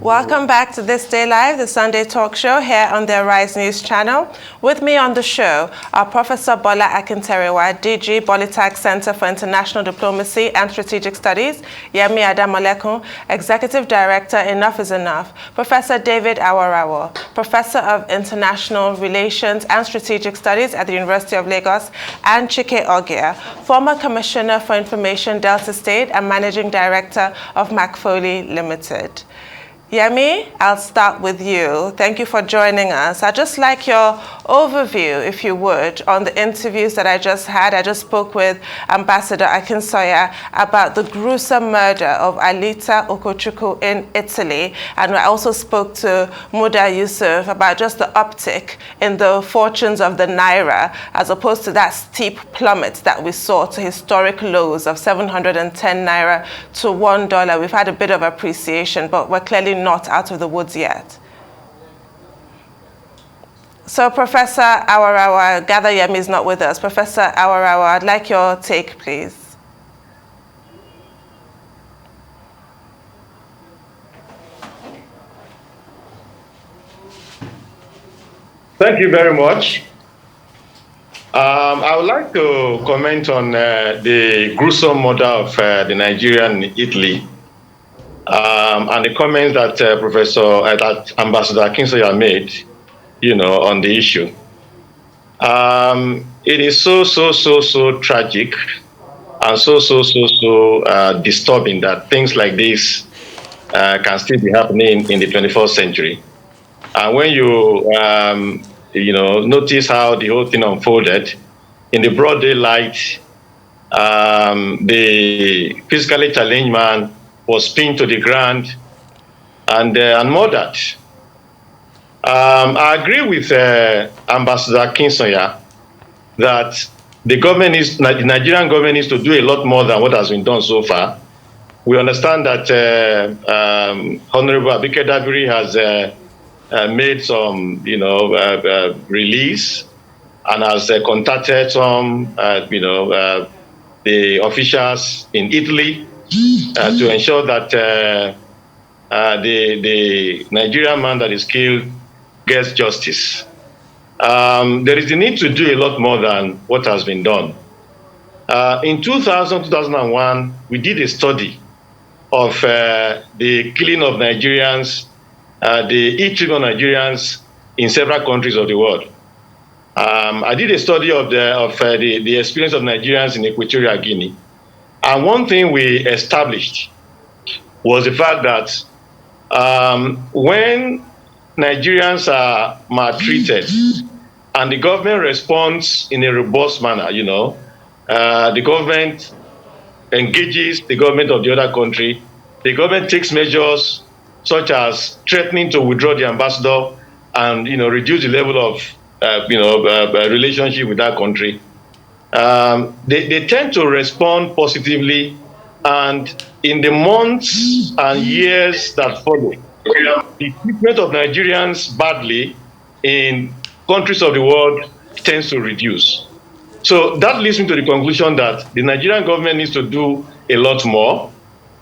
Welcome back to This Day Live, the Sunday talk show here on the Arise News channel. With me on the show are Professor Bola Akinterewa, DG, Bolitag Center for International Diplomacy and Strategic Studies, Yemi Adamolekun, Executive Director, Enough is Enough, Professor David Awarawo, Professor of International Relations and Strategic Studies at the University of Lagos, and Chike Ogia, former Commissioner for Information, Delta State, and Managing Director of MacFoley Limited. Yemi, I'll start with you. Thank you for joining us. I'd just like your overview, if you would, on the interviews that I just had. I just spoke with Ambassador Akinsoya about the gruesome murder of Alita Okochukwu in Italy. And I also spoke to Muda Yusuf about just the uptick in the fortunes of the Naira, as opposed to that steep plummet that we saw to historic lows of 710 Naira to $1. We've had a bit of appreciation, but we're clearly not out of the woods yet. So Professor Awarawo, I gather Yemi is not with us. Professor Awarawo, I'd like your take, please. Thank you very much. I would like to comment on the gruesome murder of the Nigerian in Italy. And the comments that that Ambassador Akinsoya made, on the issue. It is so tragic and so disturbing that things like this can still be happening in the 21st century. And when you, notice how the whole thing unfolded, in the broad daylight, the physically challenged man was pinned to the ground and murdered. I agree with Ambassador Akinsoya that the Nigerian government needs to do a lot more than what has been done so far. We understand that Honorable Abike Dabiri has made some, release and has contacted some, the officials in Italy to ensure that the Nigerian man that is killed gets justice. There is the need to do a lot more than what has been done. In 2001, we did a study of the killing of Nigerians, the e-treatment of Nigerians in several countries of the world. I did a study of the experience of Nigerians in Equatorial Guinea. And one thing we established was the fact that when Nigerians are maltreated and the government responds in a robust manner, the government engages the government of the other country, the government takes measures such as threatening to withdraw the ambassador and, reduce the level of, relationship with that country. They tend to respond positively, and in the months and years that follow, the treatment of Nigerians badly in countries of the world tends to reduce. So that leads me to the conclusion that the Nigerian government needs to do a lot more.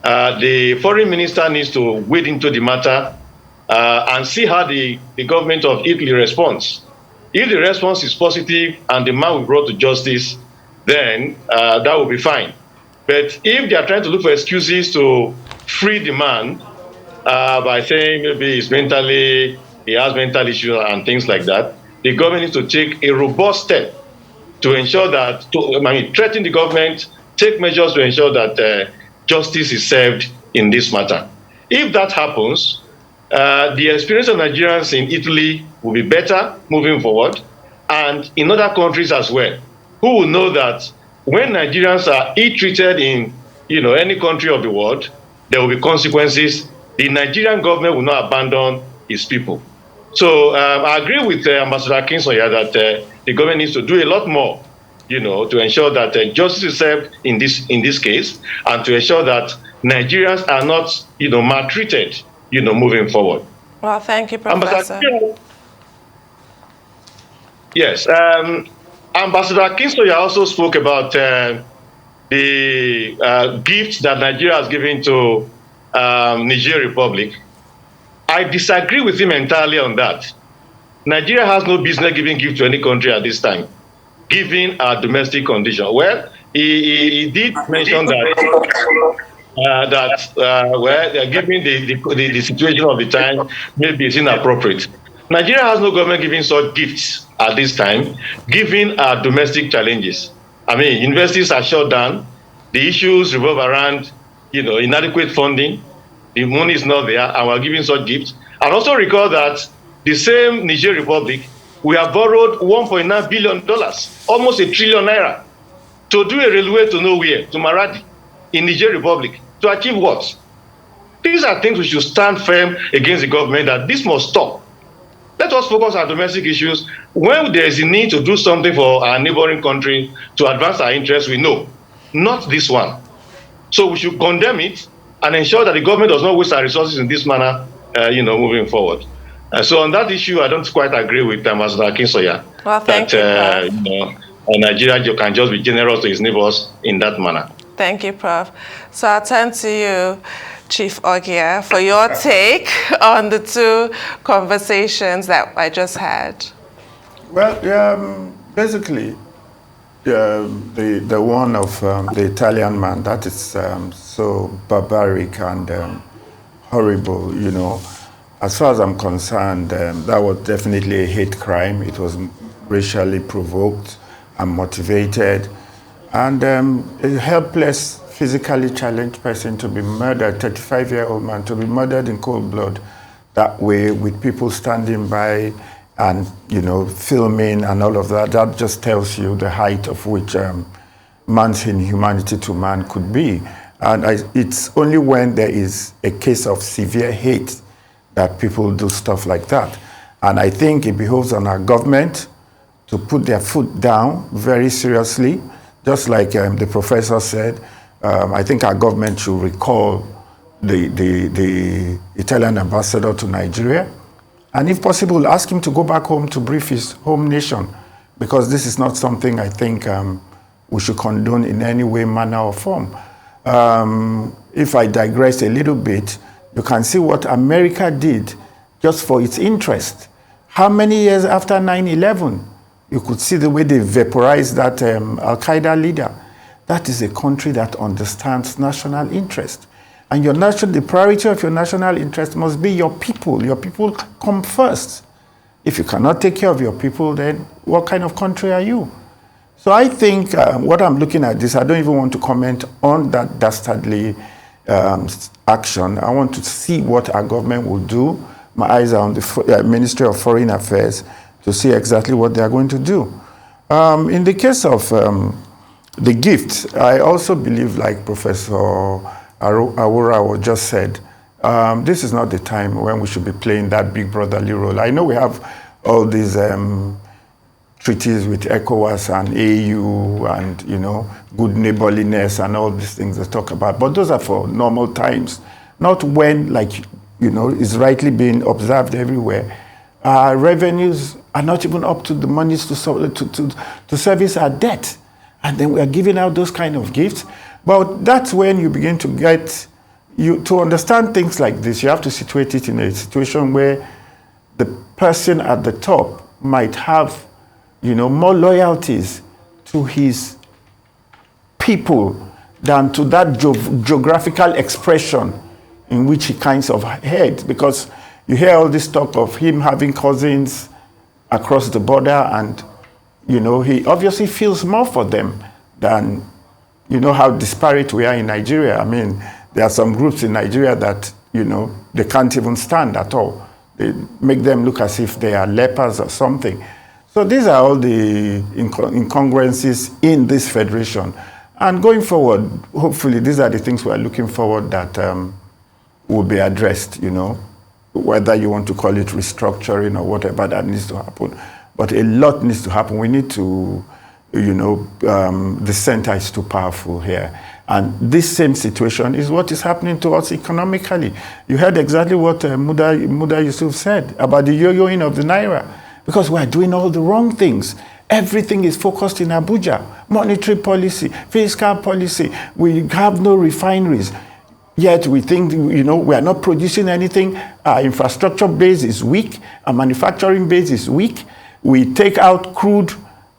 The foreign minister needs to wade into the matter and see how the government of Italy responds. If the response is positive and the man will be brought to justice, then that will be fine. But if they are trying to look for excuses to free the man by saying maybe he has mental issues and things like that, the government needs to take a robust step to ensure that, threaten the government, take measures to ensure that justice is served in this matter. If that happens, the experience of Nigerians in Italy will be better moving forward, and in other countries as well, who will know that when Nigerians are ill-treated in any country of the world, there will be consequences. The Nigerian government will not abandon its people. So I agree with Ambassador Akinsoya that the government needs to do a lot more, to ensure that justice is served in this case, and to ensure that Nigerians are not, maltreated, moving forward. Well, thank you, Professor. Yes. Ambassador Akinsoya also spoke about the gift that Nigeria has given to Niger Republic. I disagree with him entirely on that. Nigeria has no business giving gift to any country at this time, given our domestic condition. Well, he did mention that given the situation of the time, maybe it's inappropriate. Nigeria has no government giving such gifts at this time, given our domestic challenges. I mean, universities are shut down. The issues revolve around, inadequate funding. The money is not there, and we're giving such gifts. And also recall that the same Niger Republic, we have borrowed $1.9 billion, almost ₦1 trillion, to do a railway to nowhere, to Maradi, in Niger Republic, to achieve what? These are things we should stand firm against the government that this must stop. Let us focus on domestic issues. When there is a need to do something for our neighboring country to advance our interests, we know, not this one. So we should condemn it and ensure that the government does not waste our resources in this manner, moving forward. So on that issue, I don't quite agree with Ambassador Akinsoya. Well, thank you, Nigeria can just be generous to its neighbors in that manner. Thank you, Prof. So I'll turn to you, Chief Ogia, for your take on the two conversations that I just had. Well, basically, the one of the Italian man, that is so barbaric and horrible, As far as I'm concerned, that was definitely a hate crime. It was racially provoked and motivated. And a helpless, physically challenged person to be murdered, 35-year-old man, to be murdered in cold blood that way with people standing by and, filming and all of that, that just tells you the height of which man's inhumanity to man could be. And it's only when there is a case of severe hate that people do stuff like that. And I think it behoves on our government to put their foot down very seriously. Just like the professor said, I think our government should recall the Italian ambassador to Nigeria. And if possible, ask him to go back home to brief his home nation, because this is not something I think we should condone in any way, manner, or form. If I digress a little bit, you can see what America did just for its interest. How many years after 9/11? You could see the way they vaporized that Al-Qaeda leader. That is a country that understands national interest. And the priority of your national interest must be your people. Your people come first. If you cannot take care of your people, then what kind of country are you? So I think what I'm looking at this, I don't even want to comment on that dastardly action. I want to see what our government will do. My eyes are on the Ministry of Foreign Affairs to see exactly what they are going to do. In the case of the gift, I also believe, like Professor Awura just said, this is not the time when we should be playing that big brotherly role. I know we have all these treaties with ECOWAS and AU and, good neighborliness and all these things they talk about, but those are for normal times, not when, is rightly being observed everywhere. Our revenues are not even up to the monies to service our debt. And then we are giving out those kind of gifts. But that's when you begin to to understand things like this, you have to situate it in a situation where the person at the top might have, more loyalties to his people than to that geographical expression in which he kinds of head. Because you hear all this talk of him having cousins across the border, and he obviously feels more for them than how disparate we are in Nigeria. I mean, there are some groups in Nigeria that they can't even stand at all. They make them look as if they are lepers or something. So these are all the incongruences in this federation. And going forward, hopefully these are the things we are looking forward that will be addressed, whether you want to call it restructuring or whatever that needs to happen. But a lot needs to happen. We need to, the center is too powerful here. And this same situation is what is happening to us economically. You heard exactly what Muda Yusuf said about the yo-yoing of the Naira, because we are doing all the wrong things. Everything is focused in Abuja. Monetary policy, fiscal policy. We have no refineries. Yet we think, we are not producing anything. Our infrastructure base is weak. Our manufacturing base is weak. We take out crude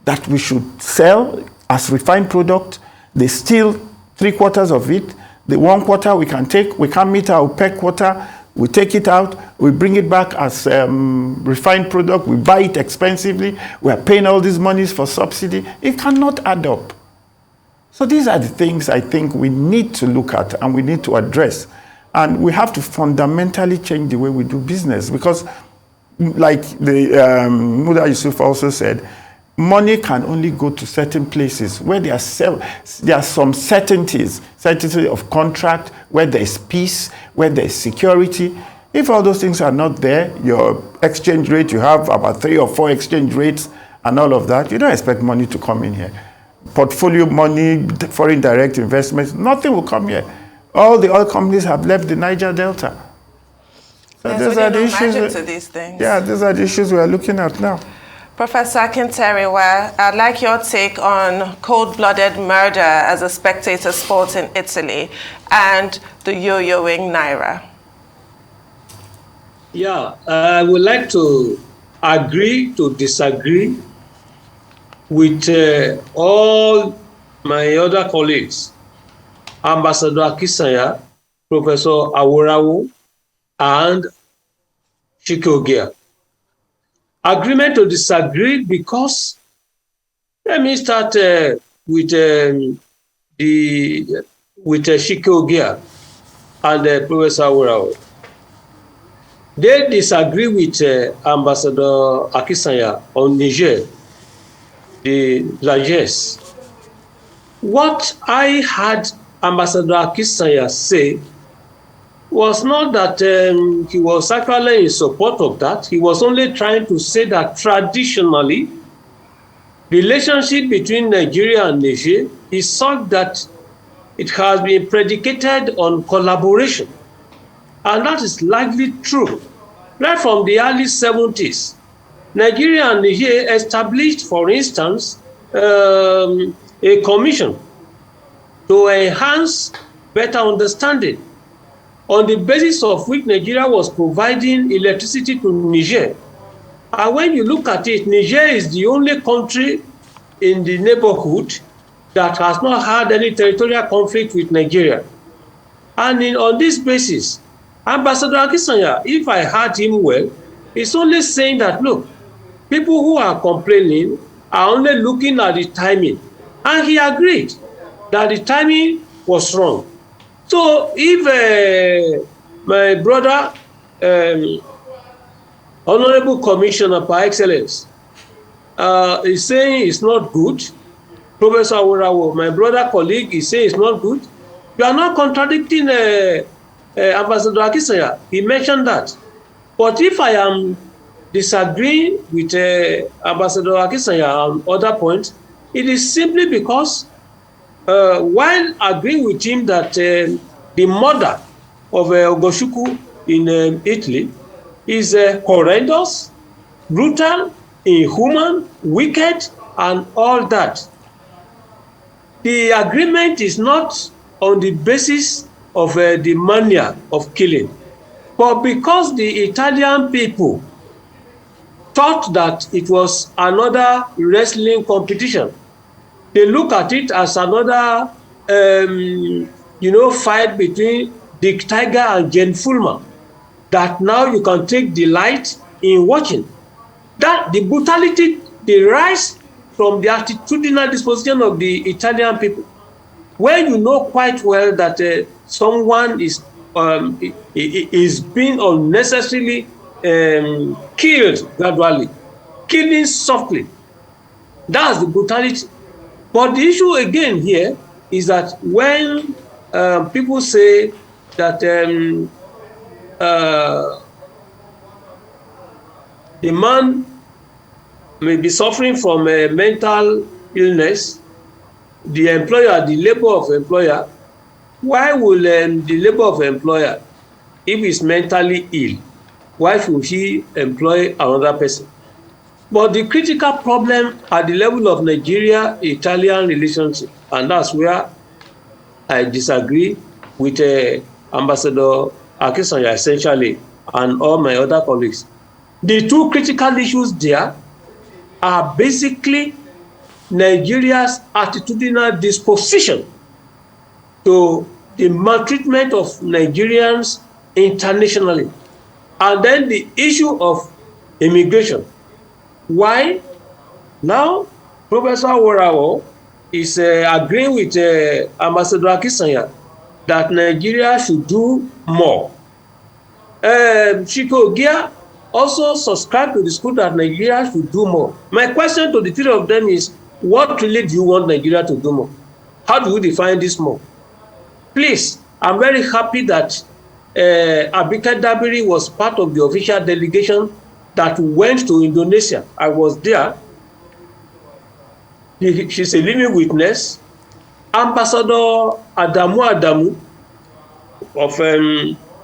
that we should sell as refined product. They steal 3/4 of it. The 1/4 we can take, we can't meet our OPEC quota. We take it out, we bring it back as refined product, we buy it expensively, we are paying all these monies for subsidy. It cannot add up. So these are the things I think we need to look at and we need to address. And we have to fundamentally change the way we do business, because like the Muda Yusuf also said, money can only go to certain places where there are some certainty of contract, where there is peace, where there is security. If all those things are not there, your exchange rate, you have about 3 or 4 exchange rates and all of that, you don't expect money to come in here. Portfolio money, foreign direct investments, nothing will come here. All the oil companies have left the Niger Delta. So these are the issues. To these things. Yeah, these are the issues we are looking at now. Professor Akinteriwa, I'd like your take on cold-blooded murder as a spectator sport in Italy and the yo-yoing Naira. Yeah, I would like to agree to disagree with all my other colleagues, Ambassador Akisanya, Professor Awurawo, and Chike Ogea. Agreement to disagree because, let me start with Chike Ogea and Professor Awurawo. They disagree with Ambassador Akisanya on Niger, the largesse. What I had Ambassador Akisanya say was not that he was actually in support of that. He was only trying to say that traditionally, relationship between Nigeria and Niger is such that it has been predicated on collaboration. And that is likely true. Right from the early 70s, Nigeria and Niger established, for instance, a commission to enhance better understanding, on the basis of which Nigeria was providing electricity to Niger. And when you look at it, Niger is the only country in the neighborhood that has not had any territorial conflict with Nigeria. And on this basis, Ambassador Akisanya, if I heard him well, is only saying that, look, people who are complaining are only looking at the timing. And he agreed that the timing was wrong. So if my brother, Honorable Commissioner par excellence, is saying it's not good, Professor Awurawo, my brother colleague, is saying it's not good, you are not contradicting Ambassador Akisanya. He mentioned that. But if I am disagreeing with Ambassador Akisanya on other points, it is simply because while agreeing with him that the murder of Ogoshuku in Italy is horrendous, brutal, inhuman, wicked, and all that, the agreement is not on the basis of the mania of killing, but because the Italian people thought that it was another wrestling competition. They look at it as another, fight between Dick Tiger and Jane Fulmer, that now you can take delight in watching. That the brutality derives from the attitudinal disposition of the Italian people. When you know quite well that someone is being unnecessarily killed gradually, killing softly, that's the brutality. But the issue again here is that when people say that the man may be suffering from a mental illness, the employer, the labor of employer, why will the labor of employer, if he's mentally ill, why should he employ another person? But the critical problem at the level of Nigeria-Italian relationship, and that's where I disagree with Ambassador Akisanya essentially, and all my other colleagues. The two critical issues there are basically Nigeria's attitudinal disposition to the maltreatment of Nigerians internationally, and then the issue of immigration. Why? Now, Professor Worawo is agreeing with Ambassador Akisanya that Nigeria should do more. Chike Ogia also subscribed to the school that Nigeria should do more. My question to the three of them is, what really do you want Nigeria to do more? How do you define this more? Please, I'm very happy that Abike Dabiri was part of the official delegation that went to Indonesia. I was there. She's a living witness. Ambassador Adamu of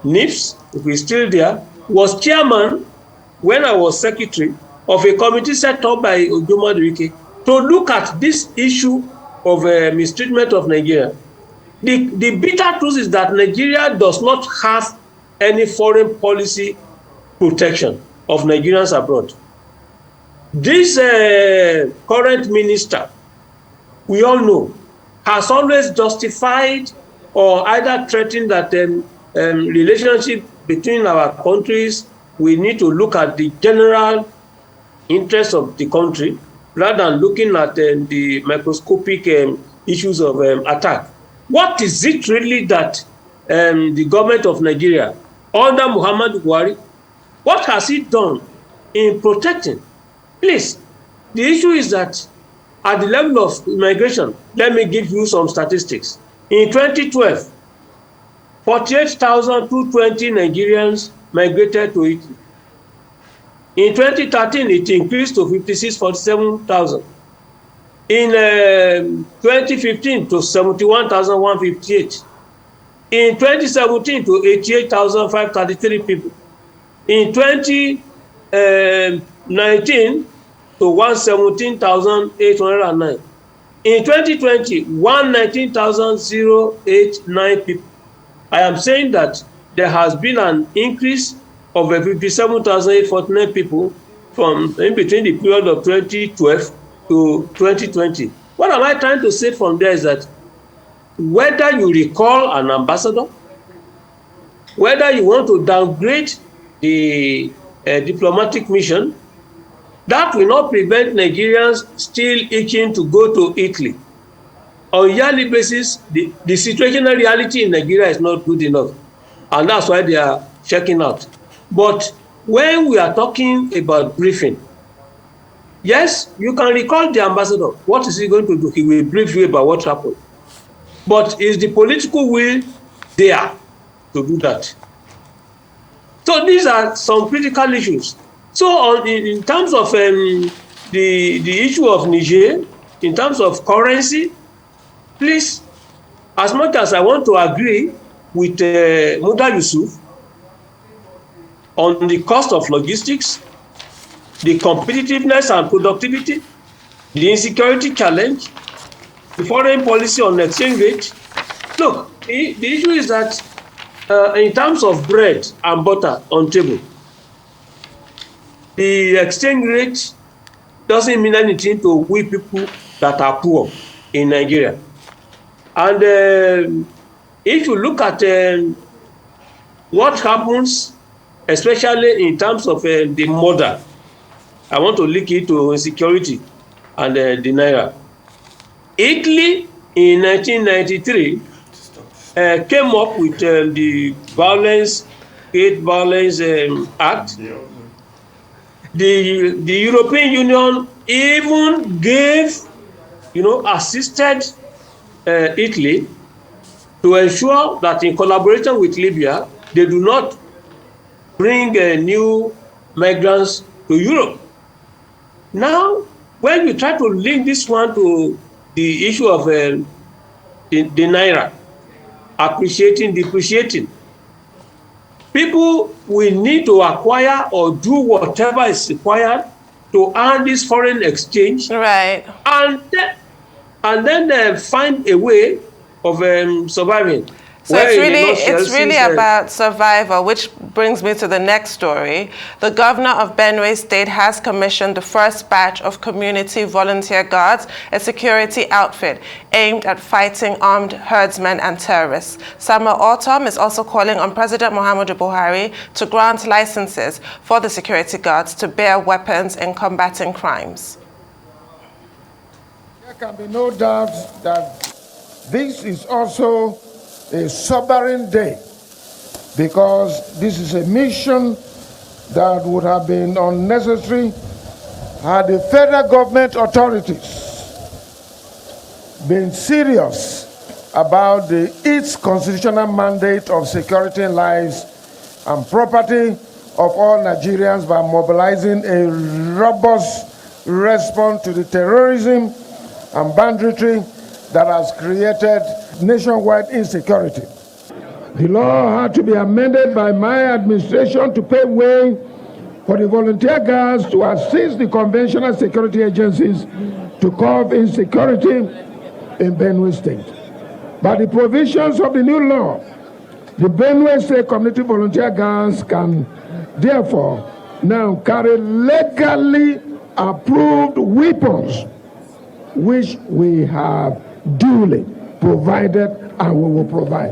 NIPS, if he's still there, was chairman when I was secretary of a committee set up by Ojoma Dirike to look at this issue of mistreatment of Nigeria. The bitter truth is that Nigeria does not have any foreign policy protection of Nigerians abroad. This current minister, we all know, has always justified or either threatened that relationship between our countries, we need to look at the general interest of the country rather than looking at the microscopic issues of attack. What is it really that the government of Nigeria, under Muhammadu Buhari, what has it done in protecting? Please, the issue is that at the level of immigration, let me give you some statistics. In 2012, 48,220 Nigerians migrated to Italy. In 2013, it increased to 47,000. In 2015, to 71,158. In 2017, to 88,533 people. In 2019, to 117,809. In 2020, 119,089 people. I am saying that there has been an increase of 57,849 people from in between the period of 2012 to 2020. What am I trying to say from there is that whether you recall an ambassador, whether you want to downgrade the diplomatic mission, that will not prevent Nigerians still itching to go to Italy. On a yearly basis, the situational reality in Nigeria is not good enough, and that's why they are checking out. But when we are talking about briefing, yes, you can recall the ambassador. What is he going to do? He will brief you about what happened. But is the political will there to do that? So these are some critical issues. So in terms of the issue of Niger, in terms of currency, please, as much as I want to agree with Muda Yusuf on the cost of logistics, the competitiveness and productivity, the insecurity challenge, the foreign policy on exchange rate. Look, the issue is that in terms of bread and butter on table, the exchange rate doesn't mean anything to we people that are poor in Nigeria. And if you look at what happens, especially in terms of the murder, I want to link it to insecurity and the Naira. Italy in 1993 came up with the Hate Violence Act. The European Union even gave, assisted Italy to ensure that in collaboration with Libya, they do not bring new migrants to Europe. Now, when you try to link this one to the issue of the Naira, appreciating, depreciating, people will need to acquire or do whatever is required to earn this foreign exchange. Right. And then find a way of surviving. So Well, it's really about survival, which brings me to the next story. The governor of Benue State has commissioned the first batch of community volunteer guards, a security outfit aimed at fighting armed herdsmen and terrorists. Samuel Ortom is also calling on President Muhammadu Buhari to grant licenses for the security guards to bear weapons in combating crimes. There can be no doubt that this is also a sobering day, because this is a mission that would have been unnecessary had the federal government authorities been serious about its constitutional mandate of security in lives and property of all Nigerians by mobilizing a robust response to the terrorism and banditry that has created nationwide insecurity. The law had to be amended by my administration to pave way for the volunteer guards to assist the conventional security agencies to curb insecurity in Benue State. By the provisions of the new law, the Benue State Community Volunteer Guards can therefore now carry legally approved weapons, which we have duly provided and we will provide.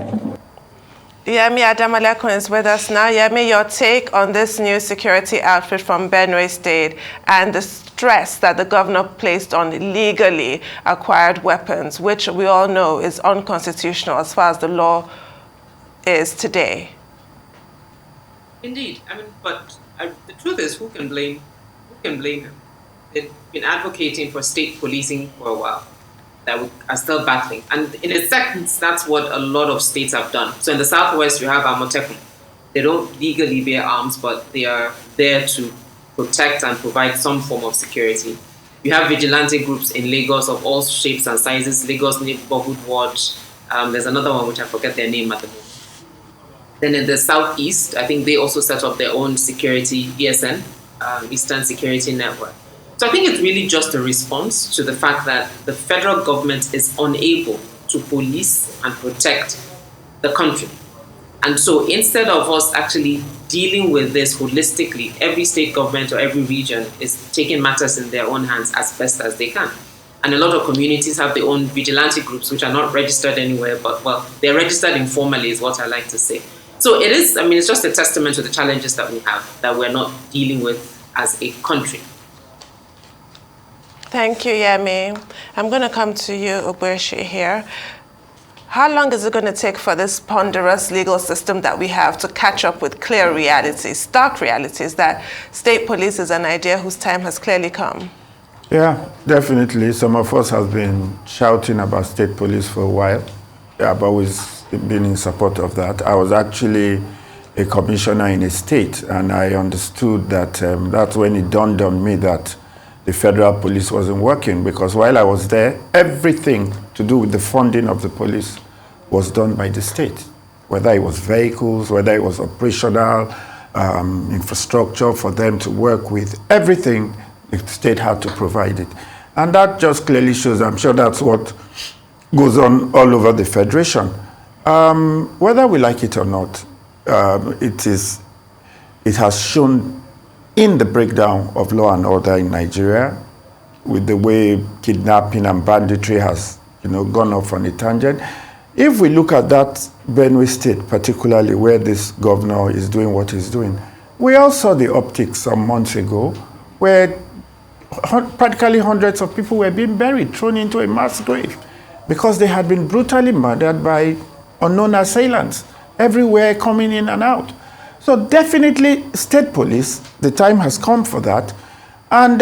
Yemi Adamalekun is with us now. Yemi, your take on this new security outfit from Benue State and the stress that the governor placed on legally acquired weapons, which we all know is unconstitutional as far as the law is today. Indeed. I mean, but the truth is, who can blame him? They've been advocating for state policing for a while, that we are still battling. And in a sense, that's what a lot of states have done. So in the Southwest, you have Amotekun. They don't legally bear arms, but they are there to protect and provide some form of security. You have vigilante groups in Lagos of all shapes and sizes, Lagos Neighborhood Watch. There's another one which I forget their name at the moment. Then in the Southeast, I think they also set up their own security, ESN, Eastern Security Network. So I think it's really just a response to the fact that the federal government is unable to police and protect the country. And so instead of us actually dealing with this holistically, every state government or every region is taking matters in their own hands as best as they can. And a lot of communities have their own vigilante groups, which are not registered anywhere, but, well, they're registered informally is what I like to say. So it is, I mean, it's just a testament to the challenges that we have, that we're not dealing with as a country. Thank you, Yemi. I'm going to come to you, Obueshi, here. How long is it going to take for this ponderous legal system that we have to catch up with clear realities, stark realities, that state police is an idea whose time has clearly come? Yeah, definitely. Some of us have been shouting about state police for a while. I've always been in support of that. I was actually a commissioner in a state, and I understood that that's when it dawned on me that the federal police wasn't working, because while I was there, everything to do with the funding of the police was done by the state, whether it was vehicles, whether it was operational infrastructure for them to work with, everything the state had to provide it. And that just clearly shows, I'm sure that's what goes on all over the Federation. Whether we like it or not, it has shown in the breakdown of law and order in Nigeria, with the way kidnapping and banditry has, gone off on a tangent. If we look at that Benue State, particularly where this governor is doing what he's doing, we all saw the optics some months ago, where practically hundreds of people were being buried, thrown into a mass grave, because they had been brutally murdered by unknown assailants, everywhere coming in and out. So definitely state police, the time has come for that. And,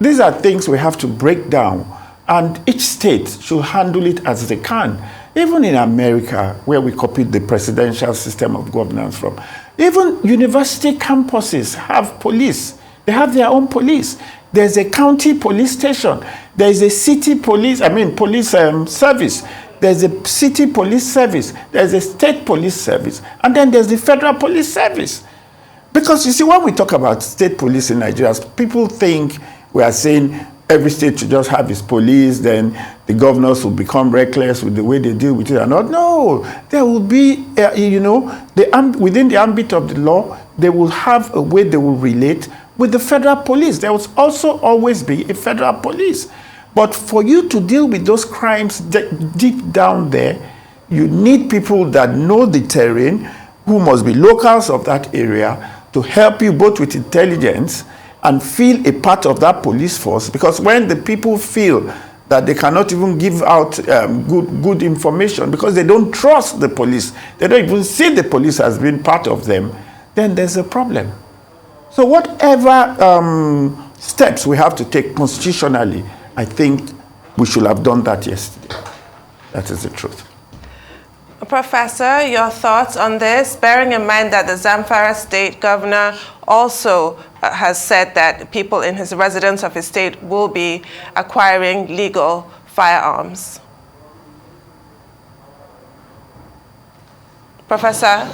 these are things we have to break down, and each state should handle it as they can. Even in America, where we copied the presidential system of governance from, even university campuses have police. They have their own police. There's a county police station. There's a city police, police service. There's a city police service, there's a state police service, and then there's the federal police service. Because you see, when we talk about state police in Nigeria, people think we are saying every state should just have its police, then the governors will become reckless with the way they deal with it. And not, no, there will be, within the ambit of the law, they will have a way they will relate with the federal police. There will also always be a federal police. But for you to deal with those crimes deep down there, you need people that know the terrain, who must be locals of that area, to help you both with intelligence and feel a part of that police force. Because when the people feel that they cannot even give out good information because they don't trust the police, they don't even see the police as being part of them, then there's a problem. So whatever steps we have to take constitutionally, I think we should have done that yesterday. That is the truth. Professor, your thoughts on this, bearing in mind that the Zamfara state governor also has said that people in his residence of his state will be acquiring legal firearms. Professor?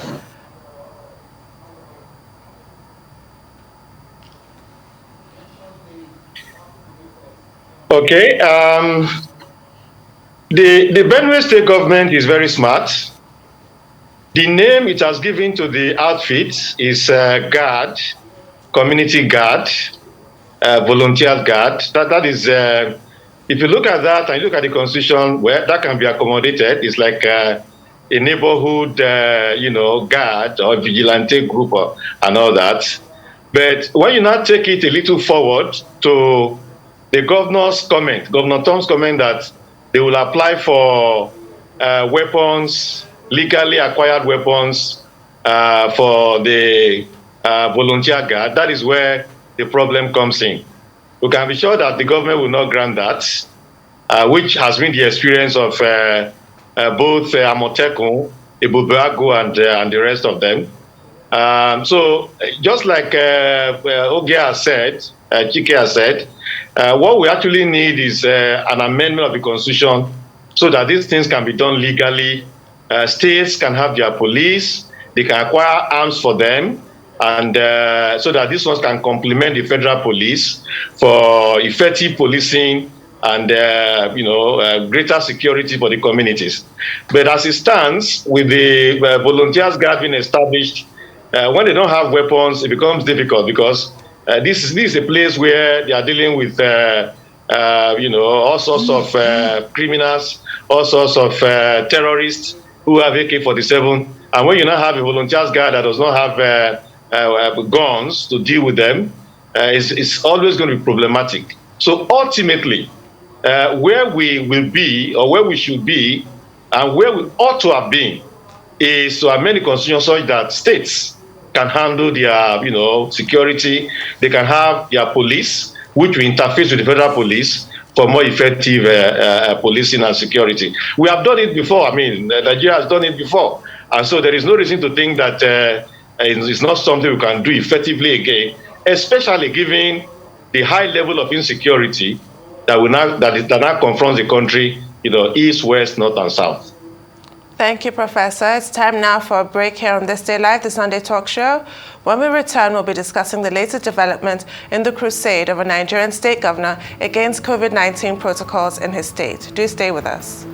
Okay. The Benue State government is very smart. The name it has given to the outfit is Guard, Community Guard, Volunteer Guard. That is, if you look at that and you look at the Constitution, where that can be accommodated, it's like a neighborhood, guard or vigilante group and all that. But when you now take it a little forward to the governor's comment, Governor Tom's comment that they will apply for weapons, legally acquired weapons for the volunteer guard. That is where the problem comes in. We can be sure that the government will not grant that, which has been the experience of both Amotekun, Ibubago, and the rest of them. So just like Ogia has said, Chike has said, what we actually need is an amendment of the Constitution so that these things can be done legally. States can have their police, they can acquire arms for them, and so that these ones can complement the federal police for effective policing and greater security for the communities. But as it stands, with the volunteers guard being established, when they don't have weapons, it becomes difficult because this is a place where they are dealing with all sorts of criminals, all sorts of terrorists who have AK-47. And when you now have a volunteers guard that does not have guns to deal with them, it's always going to be problematic. So ultimately, where we will be or where we should be and where we ought to have been is to amend the Constitution such that states can handle their security. They can have their police, which will interface with the federal police for more effective policing and security. We have done it before. I mean, Nigeria has done it before. And so there is no reason to think that it's not something we can do effectively again, especially given the high level of insecurity that now confronts the country, east, west, north, and south. Thank you, Professor. It's time now for a break here on This Day Live, the Sunday talk show. When we return, we'll be discussing the latest development in the crusade of a Nigerian state governor against COVID-19 protocols in his state. Do stay with us.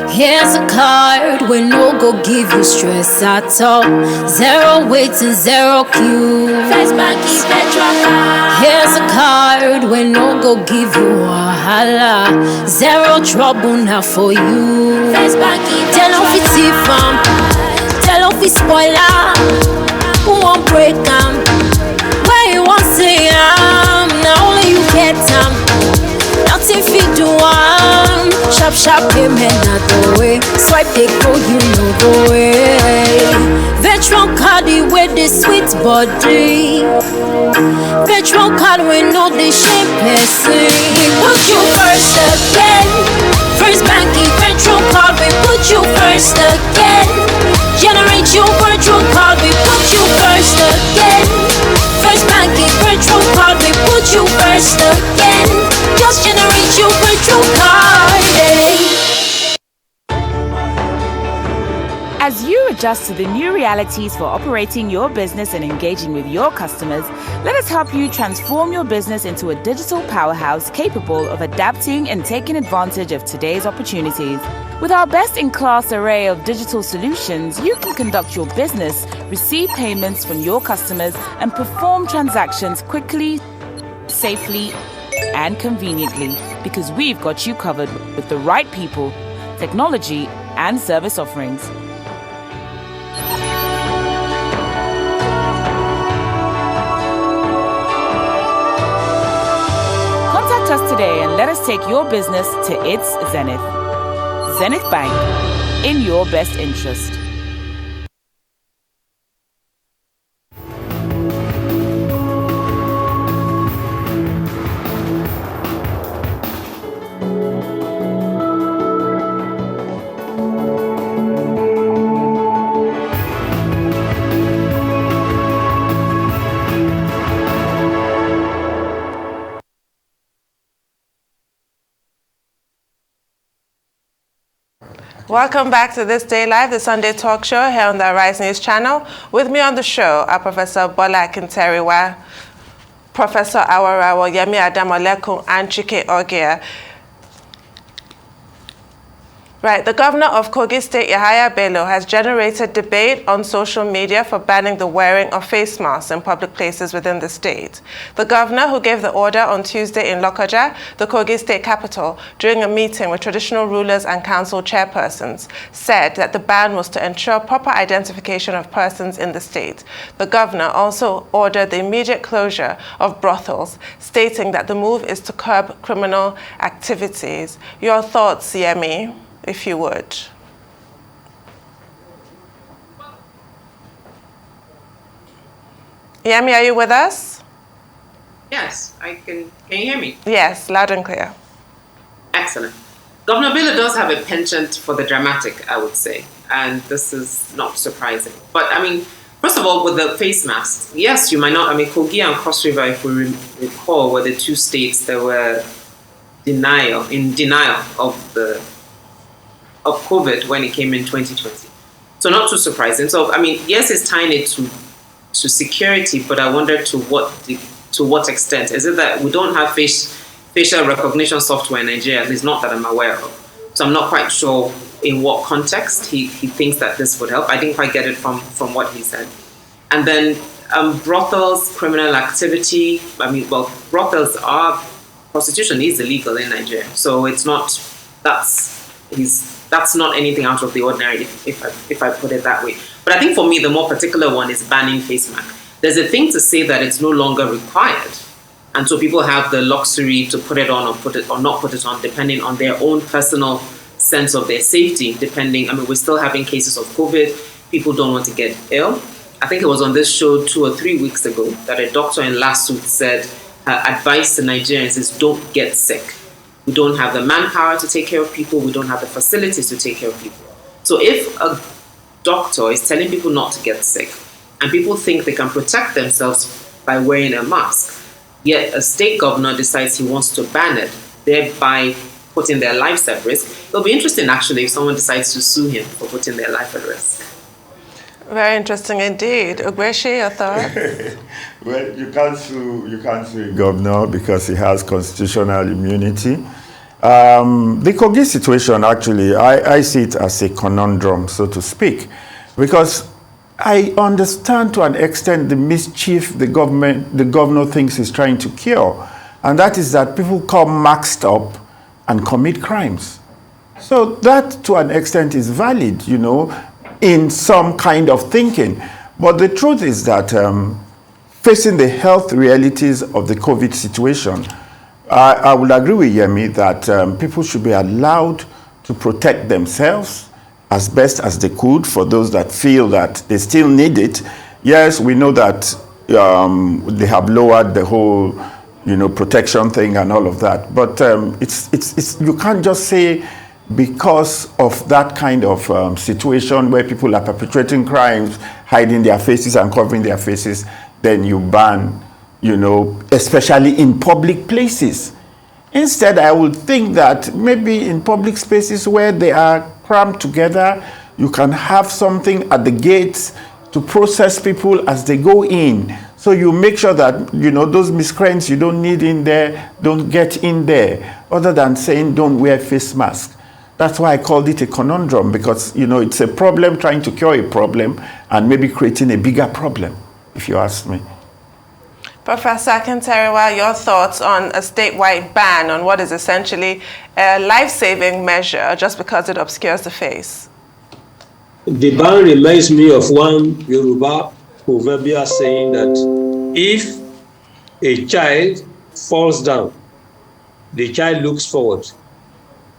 Here's a card we no go give you stress at all. Zero waiting, zero queue. First Banky Petrol card. Here's a card we no go give you wahala. Zero trouble now for you. First Banky Petrol. Tell off it's fam. Tell off it's spoiler. Who won't break them? Where you want say now only you get them. Nothing fit do one. Sharp payment not the way. Swipe they go, you know the way. Veteran card with the sweet body. Veteran card we know the shape person. We put you first again. First Banky Veteran card we put you first again. Generate your virtual card we put you first again. First Banky Veteran card we put you first again. Just generate As you adjust to the new realities for operating your business and engaging with your customers, let us help you transform your business into a digital powerhouse capable of adapting and taking advantage of today's opportunities. With our best-in-class array of digital solutions, you can conduct your business, receive payments from your customers, and perform transactions quickly, safely, and conveniently, because we've got you covered with the right people, technology, and service offerings. Contact us today and let us take your business to its zenith. Zenith Bank, in your best interest. Welcome back to This Day Live, the Sunday talk show here on the Arise News channel. With me on the show are Professor Bola Akinteriwa, Professor Awarawo, Yemi Adamolekun, and Chike Ogia. Right, the governor of Kogi State, Yahaya Bello, has generated debate on social media for banning the wearing of face masks in public places within the state. The governor, who gave the order on Tuesday in Lokoja, the Kogi State capital, during a meeting with traditional rulers and council chairpersons, said that the ban was to ensure proper identification of persons in the state. The governor also ordered the immediate closure of brothels, stating that the move is to curb criminal activities. Your thoughts, Yemi, if you would. Yemi, are you with us? Yes, I can. Can you hear me? Yes, loud and clear. Excellent. Governor Bello does have a penchant for the dramatic, I would say, and this is not surprising. But I mean, first of all, with the face masks, yes, you might not. I mean, Kogi and Cross River, if we recall, were the two states that were in denial of COVID when it came in 2020. So not too surprising. So I mean, yes, it's tying it to security, but I wonder to what extent. Is it that we don't have facial recognition software in Nigeria? At least not that I'm aware of. So I'm not quite sure in what context he thinks that this would help. I didn't quite get it from what he said. And then brothels, criminal activity. I mean, well, prostitution is illegal in Nigeria. So it's not, that's not anything out of the ordinary, if I put it that way. But I think for me, the more particular one is banning face mask. There's a thing to say that it's no longer required. And so people have the luxury to put it on or not put it on, depending on their own personal sense of their safety, I mean, we're still having cases of COVID. People don't want to get ill. I think it was on this show 2 or 3 weeks ago that a doctor in Lasuth said her advice to Nigerians is don't get sick. We don't have the manpower to take care of people. We don't have the facilities to take care of people. So if a doctor is telling people not to get sick and people think they can protect themselves by wearing a mask, yet a state governor decides he wants to ban it, thereby putting their lives at risk, it'll be interesting actually if someone decides to sue him for putting their life at risk. Very interesting indeed. Ogbeshi, your thought? Well, you can't sue a governor because he has constitutional immunity. The Kogi situation, actually, I see it as a conundrum, so to speak, because I understand to an extent the mischief the governor thinks he's trying to cure, and that is that people come maxed up and commit crimes. So that, to an extent, is valid, you know, in some kind of thinking. But the truth is that facing the health realities of the COVID situation, I would agree with Yemi that people should be allowed to protect themselves as best as they could for those that feel that they still need it. Yes, we know that they have lowered the whole, protection thing and all of that. But it's you can't just say because of that kind of situation where people are perpetrating crimes, hiding their faces and covering their faces, then you ban, especially in public places. Instead, I would think that maybe in public spaces where they are crammed together, You can have something at the gates to process people as they go in. So you make sure that, those miscreants you don't need in there, don't get in there, other than saying don't wear face mask. That's why I called it a conundrum, because, it's a problem trying to cure a problem and maybe creating a bigger problem, if you ask me. Professor Akinteriwa, your thoughts on a statewide ban on what is essentially a life-saving measure just because it obscures the face? The ban reminds me of one Yoruba proverbial saying that if a child falls down, the child looks forward.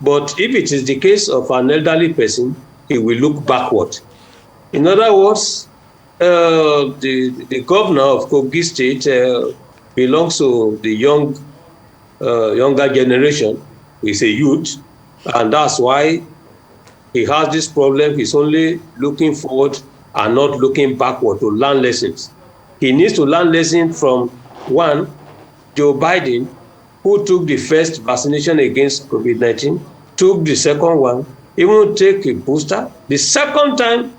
But if it is the case of an elderly person, he will look backward. In other words, the governor of Kogi State belongs to the younger generation. He's a youth, and that's why he has this problem. He's only looking forward and not looking backward to learn lessons. He needs to learn lessons from, one, Joe Biden, who took the first vaccination against COVID-19, took the second one, even take a booster. The second time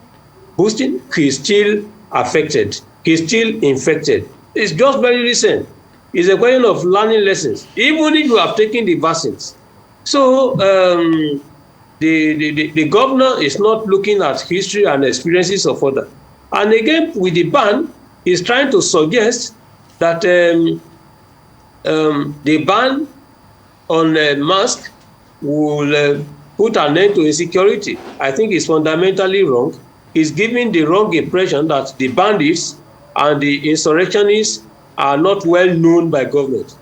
boosting, he's still affected. He's still infected. It's just very recent. It's a question of learning lessons, even if you have taken the vaccines. So the governor is not looking at history and experiences of others. And again, with the ban, he's trying to suggest that the ban on mask will put an end to insecurity. I think it's fundamentally wrong. It's giving the wrong impression that the bandits and the insurrectionists are not well known by government.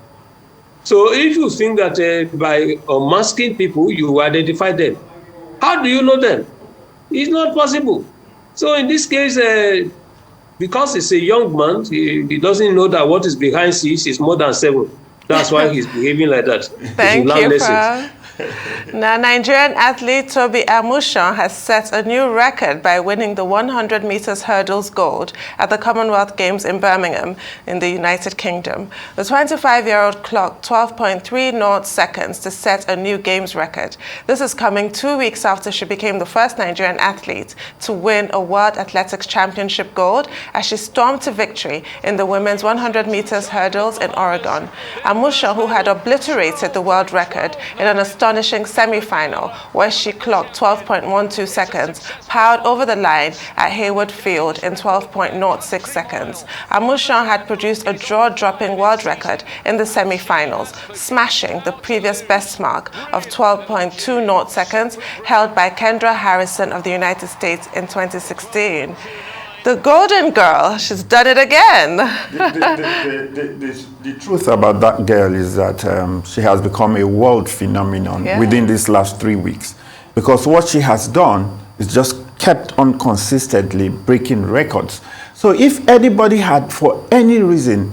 So if you think that by unmasking people, you identify them, how do you know them? It's not possible. So in this case, because he's a young man, he doesn't know that what is behind 6 is more than 7. That's why he's behaving like that. Thank you, Prof. Now, Nigerian athlete Toby Amusan has set a new record by winning the 100 meters hurdles gold at the Commonwealth Games in Birmingham in the United Kingdom. The 25-year-old clocked 12.30 seconds to set a new Games record. This is coming 2 weeks after she became the first Nigerian athlete to win a World Athletics Championship gold as she stormed to victory in the women's 100 meters hurdles in Oregon. Amusan, who had obliterated the world record in an astonishing semi-final where she clocked 12.12 seconds, powered over the line at Hayward Field in 12.06 seconds. Amusan had produced a jaw-dropping world record in the semi-finals, smashing the previous best mark of 12.20 seconds held by Kendra Harrison of the United States in 2016. The Golden Girl, she's done it again. The truth about that girl is that she has become a world phenomenon within these last 3 weeks. Because what she has done is just kept on consistently breaking records. So if anybody had, for any reason,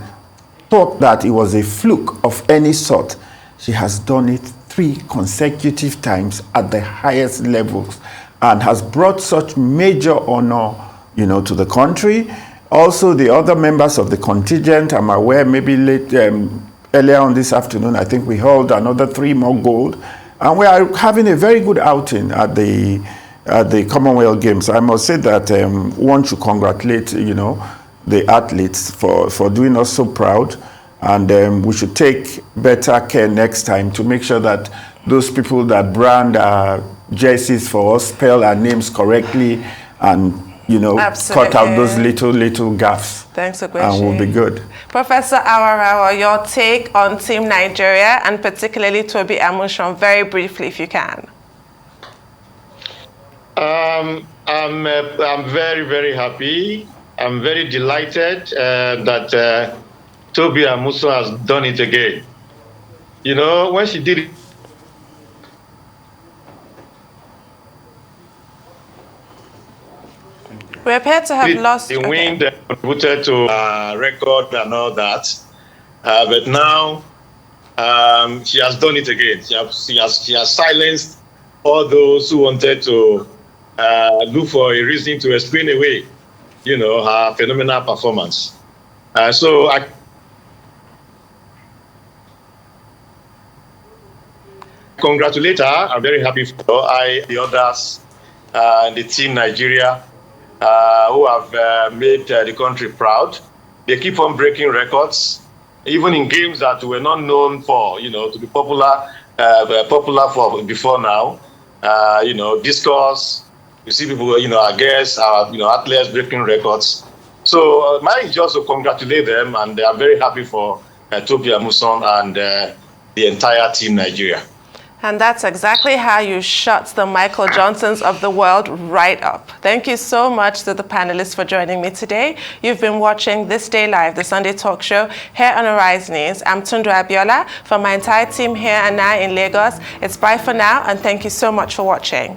thought that it was a fluke of any sort, she has done it 3 consecutive times at the highest levels and has brought such major honor to the country. Also, the other members of the contingent, I'm aware, maybe earlier on this afternoon, I think we held another 3 more gold. And we are having a very good outing at the Commonwealth Games. I must say that one should congratulate, the athletes for doing us so proud. And we should take better care next time to make sure that those people that brand jerseys for us spell our names correctly and cut out those little gaffes. Thanks, Ogweshi. And we'll be good. Professor Awarawa, your take on Team Nigeria and particularly Toby Amusan, very briefly, if you can. I'm very, very happy. I'm very delighted that Toby Amusan has done it again. When she did it, We appear to have lost. The wind contributed to record and all that, but now she has done it again. She has silenced all those who wanted to look for a reason to explain away, her phenomenal performance. So I congratulate her. I'm very happy for her. The others and the team Nigeria, who have made the country proud. They keep on breaking records, even in games that were not known for, to be popular for before now. Discus. You see people, our guests, our athletes breaking records. So mine is just to congratulate them, and they are very happy for Tobi Amusan and the entire team Nigeria. And that's exactly how you shut the Michael Johnsons of the world right up. Thank you so much to the panelists for joining me today. You've been watching This Day Live, the Sunday talk show here on Arise News. I'm Tunde Abiola. For my entire team here and now in Lagos, it's bye for now, and thank you so much for watching.